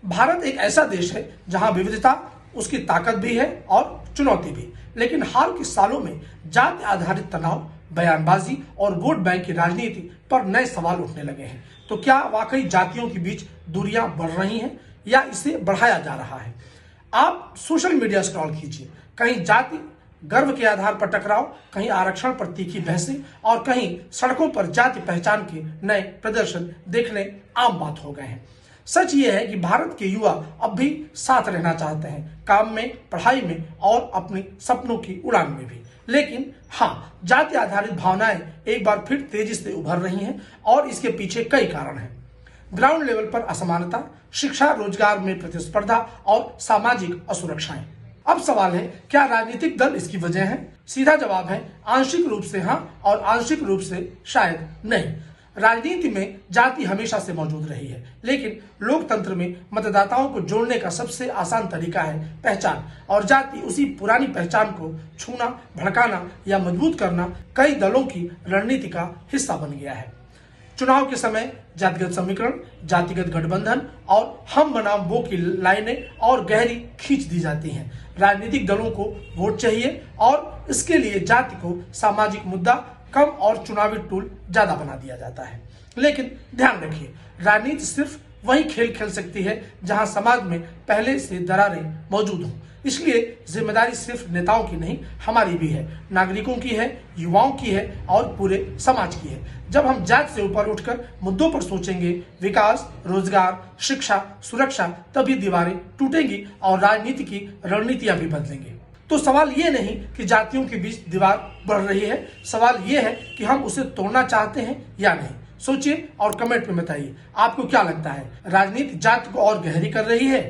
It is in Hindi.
भारत एक ऐसा देश है जहां विविधता उसकी ताकत भी है और चुनौती भी। लेकिन हाल के सालों में जाति आधारित तनाव, बयानबाजी और वोट बैंक की राजनीति पर नए सवाल उठने लगे हैं। तो क्या वाकई जातियों के बीच दूरियां बढ़ रही हैं या इसे बढ़ाया जा रहा है? आप सोशल मीडिया स्क्रॉल कीजिए, कहीं जाति गर्व के आधार पर टकराव, कहीं आरक्षण पर तीखी बहसें और कहीं सड़कों पर जाति पहचान के नए प्रदर्शन देखने आम बात हो गए हैं। सच ये है कि भारत के युवा अब भी साथ रहना चाहते हैं, काम में, पढ़ाई में और अपने सपनों की उड़ान में भी। लेकिन हाँ, जाति आधारित भावनाएं एक बार फिर तेजी से उभर रही हैं और इसके पीछे कई कारण हैं। ग्राउंड लेवल पर असमानता, शिक्षा रोजगार में प्रतिस्पर्धा और सामाजिक असुरक्षाएं। अब सवाल है, क्या राजनीतिक दल इसकी वजह है? सीधा जवाब है, आंशिक रूप से हाँ और आंशिक रूप से शायद नहीं। राजनीति में जाति हमेशा से मौजूद रही है, लेकिन लोकतंत्र में मतदाताओं को जोड़ने का सबसे आसान तरीका है पहचान, और जाति उसी पुरानी पहचान को छूना, भड़काना या मजबूत करना कई दलों की रणनीति का हिस्सा बन गया है। चुनाव के समय जातिगत समीकरण, जातिगत गठबंधन और हम बनाम वो की लाइनें और गहरी खींच दी जाती हैं। राजनीतिक दलों को वोट चाहिए और इसके लिए जाति को सामाजिक मुद्दा कम और चुनावी टूल ज्यादा बना दिया जाता है। लेकिन ध्यान रखिए, राजनीति सिर्फ वही खेल खेल सकती है जहां समाज में पहले से दरारें मौजूद हों। इसलिए जिम्मेदारी सिर्फ नेताओं की नहीं, हमारी भी है, नागरिकों की है, युवाओं की है और पूरे समाज की है। जब हम जाति से ऊपर उठकर मुद्दों पर सोचेंगे, विकास, रोजगार, शिक्षा, सुरक्षा, तभी दीवारें टूटेंगी और राजनीति की रणनीतियां भी बदलेंगी। तो सवाल ये नहीं कि जातियों के बीच दीवार बढ़ रही है, सवाल ये है कि हम उसे तोड़ना चाहते हैं या नहीं। सोचिए और कमेंट में बताइए, आपको क्या लगता है, राजनीति जाति को और गहरी कर रही है